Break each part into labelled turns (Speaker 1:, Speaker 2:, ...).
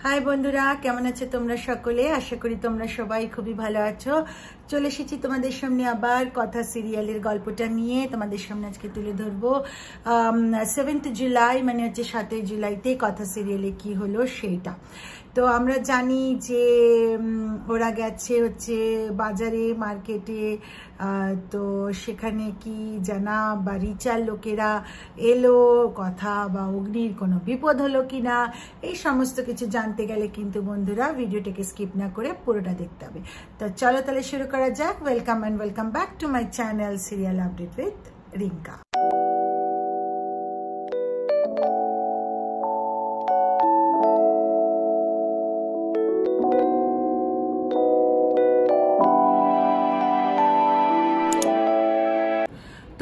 Speaker 1: High বন্ধুরা, কেমন আছো তোমরা সকলে? আশা করি তোমরা সবাই খুবই ভালো আছো। চলে এসেছি তোমাদের সামনে আবার কথা সিরিয়ালের গল্পটা নিয়ে তোমাদের সামনে আজকে তুলে ধরবো। 7th জুলাই মানে হচ্ছে 7ই জুলাইতে কথা সিরিয়ালে কি হলো সেইটা। তো আমরা জানি যে ওরা গেছে হচ্ছে বাজারে, মার্কেটে। তো সেখানে কি জানা বা রিচার লোকেরা এলো, কথা বা অগ্নির কোনো বিপদ হলো কিনা, এই সমস্ত কিছু জানতে গেলে কিন্তু বন্ধুরা ভিডিওটাকে স্কিপ না করে পুরোটা দেখতে হবে। তো চলো তাহলে শুরু করা যাক। Welcome and welcome back to my channel serial update with Rinka.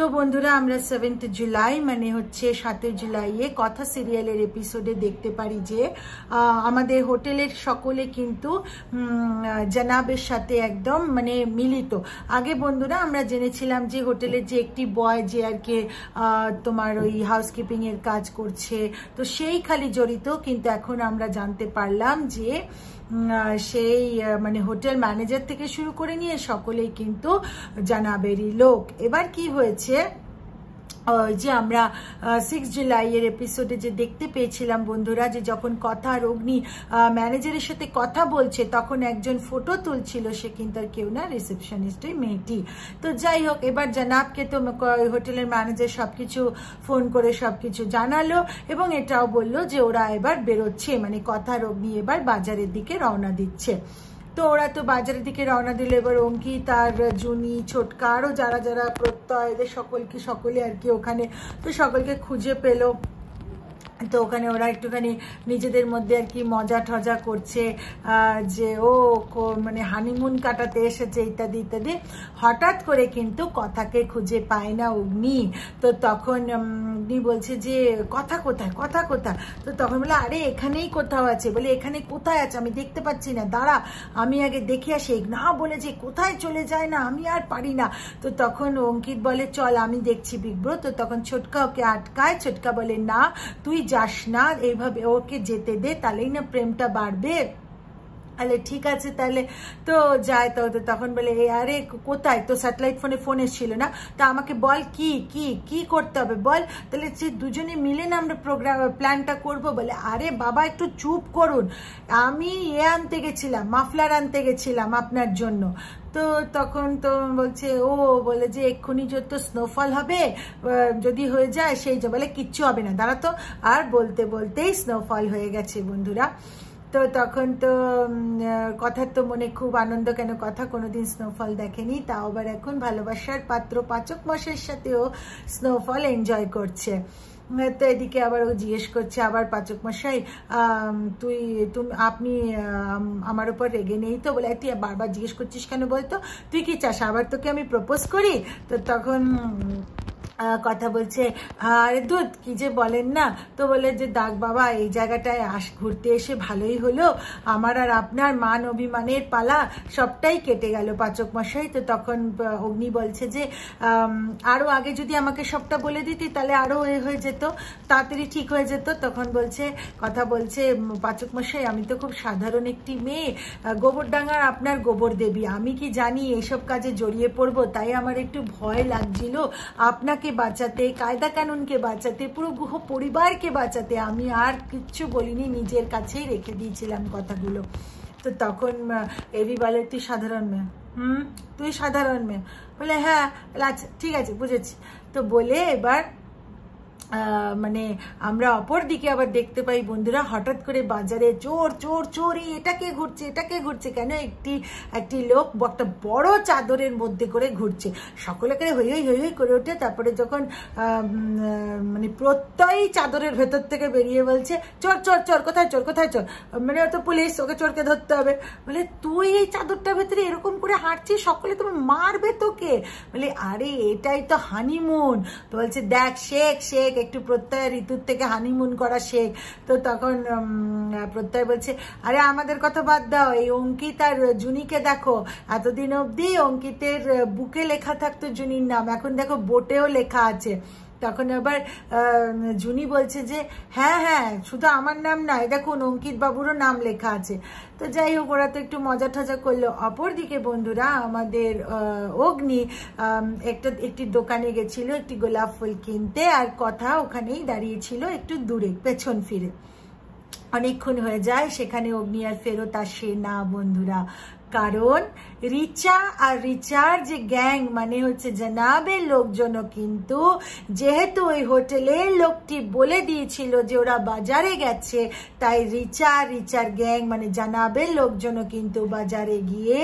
Speaker 1: তো বন্ধুরা, আমরা 7th জুলাই মানে হচ্ছে 7ই জুলাইয়ে কথা সিরিয়ালের এপিসোডে দেখতে পারি যে আমাদের হোটেলের সকলে কিন্তু জানাবের সাথে একদম মানে মিলিত। আগে বন্ধুরা আমরা জেনেছিলাম যে হোটেলের যে একটি বয় যে আর কি তোমার ওই হাউসকিপিং এর কাজ করছে, তো সেই খালি জড়িত, কিন্তু এখন আমরা জানতে পারলাম যে সেই মানে হোটেল ম্যানেজার থেকে শুরু করে নিয়ে সকলেই কিন্তু জানাবেরই লোক। এবার কি হয়েছে যে আমরা 6 জুলাইয়ের এপিসোডে যে দেখতে পেয়েছিলাম বন্ধুরা, যে যখন কথা আর অগ্নি ম্যানেজারের সাথে কথা বলছে তখন একজন ফটো তুলছিল, সে কিন্তু আর কেউ না, রিসেপশনিস্ট ওই মেয়েটি। তো যাই হোক, এবার জানাবকে তো হোটেলের ম্যানেজার সবকিছু ফোন করে সবকিছু জানালো এবং এটাও বললো যে ওরা এবার বেরোচ্ছে, মানে কথা আর অগ্নি এবার বাজারের দিকে রওনা দিচ্ছে। তো ওরা তো বাজারের দিকে রওনা দিল। এবার অঙ্কিত আর জুনি, ছোটকা, আরও যারা যারা প্রত্যয়, এদের সকলে আর কি ওখানে, তো সকলকে খুঁজে পেলো। তো ওখানে ওরা একটুখানি নিজেদের মধ্যে আর কি মজা টজা করছে যে ও মানে হানিমুন কাটাতে এসেছে ইত্যাদি ইত্যাদি। হঠাৎ করে কিন্তু কথাকে খুঁজে পায় না অগ্নি। তো তখন অগ্নি বলছে যে কথা কোথায়, কথা কোথায়? তো তখন বলে আরে এখানেই কোথাও আছে। বলে এখানে কোথায় আছে? আমি দেখতে পাচ্ছি না, দাঁড়া আমি আগে দেখে আসি। না বলে যে কোথায় চলে যায় না, আমি আর পারি না। তো তখন অঙ্কিত বলে চল আমি দেখছি বিগ্রহ। তো তখন ছোটকা ওকে আটকায়। ছোটকা বলে না তুই যাস না, এইভাবে ওকে যেতে দে, তাহলেই না প্রেমটা বাড়বে। আরে ঠিক আছে তাহলে। তো যায়। তো তখন বলে আরে কোথায়? তো স্যাটেলাইট ফোন এসেছিল না, তা আমাকে বল কি কি কি করতে হবে বল, তাহলে যে দুজনে মিলে না আমরা প্ল্যানটা করবো। বলে আরে বাবা একটু চুপ করুন, আমি আনতে গেছিলাম, মাফলার আনতে গেছিলাম আপনার জন্য। তো তখন তো বলছে ও বলে যে এক্ষুনি যত স্নোফল হবে, যদি হয়ে যায় সেই যে বলে কিচ্ছু হবে না, দাঁড়া তো। আর বলতে বলতেই স্নোফল হয়ে গেছে বন্ধুরা। তো তখন তো কথার তো মনে খুব আনন্দ, কেন কথা কোনোদিন স্নোফল দেখেনি, তাও আবার এখন ভালোবাসার পাত্র পাচক মশাইয়ের সাথেও স্নোফল এনজয় করছে। তো এদিকে আবার ও জিজ্ঞেস করছে আবার পাচক মশাই আপনি আমার উপর রেগে নেই তো? বলে তুই বারবার জিজ্ঞেস করছিস কেন বলতো, তুই কি চাস আবার তোকে আমি প্রপোজ করি? তো তখন কথা বলছে আরে দুধ কি যে বলেন না। তো বলে যে দাগ বাবা এই জায়গাটায় ঘুরতে এসে ভালোই হলো, আমার আর আপনার মান অভিমানের পালা সবটাই কেটে গেল পাচক মশাই। তো তখন অগ্নি বলছে যে আরো আগে যদি আমাকে সবটা বলে দিতি তাহলে আরো হয়ে যেত, তাড়াতাড়ি ঠিক হয়ে যেত। তখন বলছে কথা বলছে পাচক মশাই আমি তো খুব সাধারণ একটি মেয়ে, গোবরডাঙ্গার আপনার গোবর দেবী, আমি কি জানি এসব কাজে জড়িয়ে পড়বো, তাই আমার একটু ভয় লাগছিল আপনাকে বাঁচাতে, কায়দা কানুনকে বাঁচাতে, পুরো গুহ পরিবারকে বাঁচাতে আমি আর কিচ্ছু বলিনি, নিজের কাছেই রেখে দিয়েছিলাম কথাগুলো। তো তখন এরি বলে তুই সাধারণ মেয়ে? তুই সাধারণ মেয়ে? বলে হ্যাঁ। আচ্ছা ঠিক আছে বুঝেছি। তো বলে এবার মানে আমরা অপর দিকে আবার দেখতে পাই বন্ধুরা, হঠাৎ করে বাজারে চোর চোর চোর, এটাকে ঘুরছে কেন, একটি লোক একটা বড় চাদরের মধ্যে করে ঘুরছে। সকলেকে হই হই করে ওঠে। তারপরে যখন মানে প্রত্যয় চাদরের ভেতর থেকে বেরিয়ে বলছে চোর চোর চোর, কোথায় চোর কোথায় চোর, মানে তো পুলিশ, ওকে চোরকে ধরতে হবে। বলে তুই এই চাদরটার ভেতরে এরকম করে হাঁটছিস, সকলে তুমি মারবে তোকে। বলে আরে এটাই তো হানিমুন। তো বলছে দেখ শেখ একটু প্রত্যয় ঋতুর থেকে হানিমুন করা শেখ। তো তখন প্রত্যয় বলছে আরে আমাদের কথা বাদ দাও, এই অঙ্কিত আর জুনিকে দেখো, এতদিন অবধি অঙ্কিতের বুকে লেখা থাকতো জুনির নাম, এখন দেখো বোটেও লেখা আছে। তখন আবার জুনি বলছে যে হ্যাঁ হ্যাঁ শুধু আমার নাম নয়, দেখুন অঙ্কিত বাবুরও নাম লেখা আছে। তো যাই হোক, ওরা তো একটু মজা ঠজা করলো। অপরদিকে বন্ধুরা, আমাদের অগ্নি একটি দোকানে গেছিল একটি গোলাপ ফুল কিনতে, আর কথা ওখানেই দাঁড়িয়েছিল একটু দূরে পেছন ফিরে। অনেকক্ষণ হয়ে যায়, সেখানে অগ্নি আর ফেরত আসে না বন্ধুরা, কারণ রিচা আর রিচার যে গ্যাং মানে হচ্ছে জানাবের লোকজনও কিন্তু, যেহেতু ওই হোটেলের লোকটি বলে দিয়েছিল যে ওরা বাজারে গেছে, তাই রিচা আর রিচার গ্যাং মানে জানাবের লোকজনও কিন্তু বাজারে গিয়ে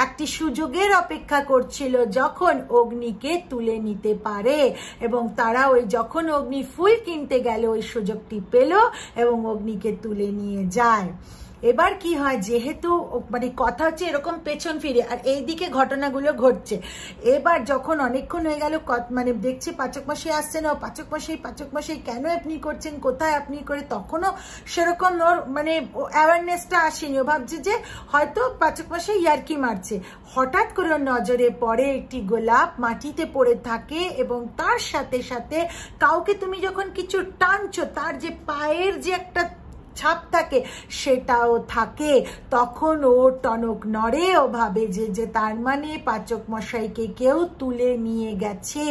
Speaker 1: একটি সুযোগের অপেক্ষা করছিল যখন অগ্নিকে তুলে নিতে পারে, এবং তারা ওই যখন অগ্নি ফুল কিনতে গেল ওই সুযোগটি পেল এবং অগ্নিকে তুলে নিয়ে যায়। এবার কি হয়, যেহেতু মানে কথা হচ্ছে এরকম পেছন ফিরে, আর এইদিকে ঘটনাগুলো ঘটছে। এবার যখন অনেকক্ষণ হয়ে গেল, মানে দেখছে পাচক মশাই আসছে না, পাচক মশাই কেন আপনি করছেন, কোথায় আপনি করে, তখনও সেরকম ওর মানে অ্যাওয়ারনেসটা আসেনি। ও ভাবছে যে হয়তো পাচক মশাই ইয়ার্কি মারছে। হঠাৎ করে নজরে পড়ে একটি গোলাপ মাটিতে পড়ে থাকে, এবং তার সাথে সাথে কাউকে তুমি যখন কিছু টানছো তার যে পায়ের যে একটা ছাপ থাকে সেটাও থাকে। তখন ও টনক নড়ে, ও ভাবে যে তার মানে পাচক মশাইকে কেউ তুলে নিয়ে গেছে।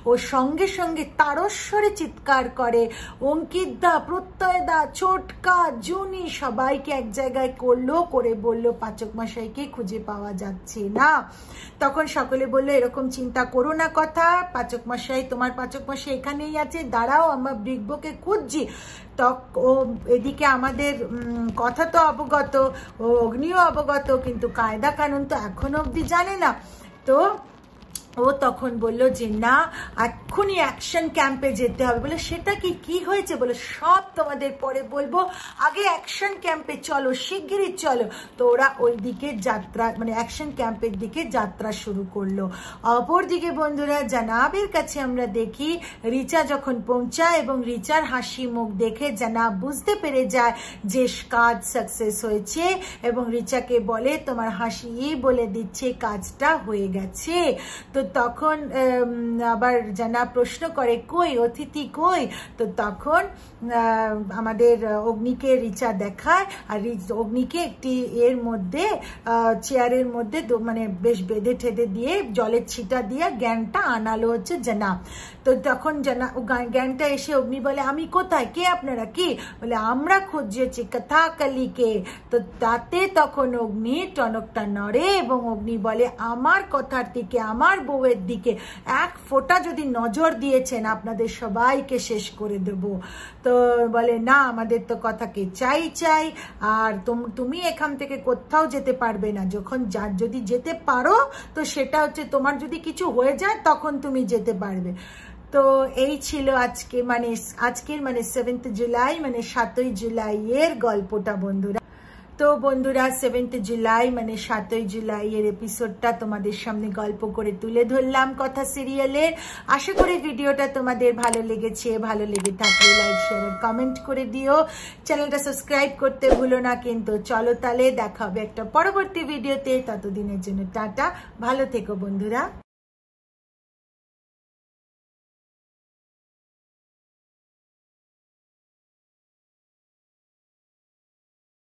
Speaker 1: ও সঙ্গে সঙ্গে তারস্বরে চিৎকার করে, অঙ্কিত দা, প্রত্যয় দা, ছোটকা, জুনি সবাইকে এক জায়গায় করলো, করে বলল পাচক মশাইকে খুঁজে পাওয়া যাচ্ছে না। তখন সকলে বললো এরকম চিন্তা করো না কথা, পাচক মশাই, তোমার পাচক মশাই এখানেই আছে, দাঁড়াও আমরা বৃদ্ধকে খুঁজছি। ও এদিকে আমাদের কথা তো অবগত, অগ্নিও অবগত, কিন্তু কায়দা কানুন তো এখনো অব্দি জানে না। তো ও তখন বলল যে না, এক্ষুনি অ্যাকশন ক্যাম্পে যেতে হবে। বলে সেটা কি হয়েছে, বলে সব তোমাদের পরে বলবো, আগে অ্যাকশন ক্যাম্পে চলো, শিগগিরই চলো। তো ওরা ওই দিকে যাত্রা মানে অ্যাকশন ক্যাম্পের দিকে যাত্রা শুরু করলো। অপরদিকে বন্ধুরা, জানাবের কাছে আমরা দেখি রিচা যখন পৌঁছায় এবং রিচার হাসি মুখ দেখে জানাব বুঝতে পেরে যায় যে কাজ সাকসেস হয়েছে, এবং রিচাকে বলে তোমার হাসি বলে দিচ্ছে কাজটা হয়ে গেছে। তো তখন আবার জানা প্রশ্ন করে কই অতিথি কই, তো তখন আমাদের অগ্নিকে রিচা দেখায়, আর অগ্নিকে একটি এর মধ্যে চেয়ারের মধ্যে মানে বেশ বেঁধে ঠেধে দিয়ে জলের ছিটা দিয়ে জ্ঞানটা আনালো হচ্ছে জানাব। তো তখন জ্ঞানটা এসে অগ্নি বলে আমি কোথায়, কে আপনারা, কি বলে আমরা খুঁজছি কথাকালীকে। তো তাতে তখন অগ্নি টনকটা নড়ে এবং অগ্নি বলে আমার কথার দিকে, আমার বউয়ের দিকে এক ফোঁটা যদি নজর দিয়েছেন আপনাদের সবাইকে শেষ করে দেব। তো বলে না, আমাদের তো কথাকে চাই, আর তুমি এখান থেকে কোথাও যেতে পারবে না, যখন যদি যেতে পারো তো সেটা হচ্ছে তোমার যদি কিছু হয়ে যায় তখন তুমি যেতে পারবে। তো এই ছিল আজকের মানে 7th জুলাই মানে 7ই জুলাই এর গল্পটা বন্ধুরা। তো বন্ধুরা 7th জুলাই মানে 7ই জুলাই এর এপিসোডটা তোমাদের সামনে গল্প করে তুলে ধরলাম কথা সিরিয়ালের। আশা করি ভিডিওটা তোমাদের ভালো লেগেছে, ভালো লেগে থাকলে লাইক শেয়ার কমেন্ট করে দিও, চ্যানেলটা সাবস্ক্রাইব করতে ভুলো না কিন্তু। চলো তাহলে দেখা হবে একটা পরবর্তী ভিডিওতে, ততদিনের জন্য টাটা, ভালো থেকো বন্ধুরা।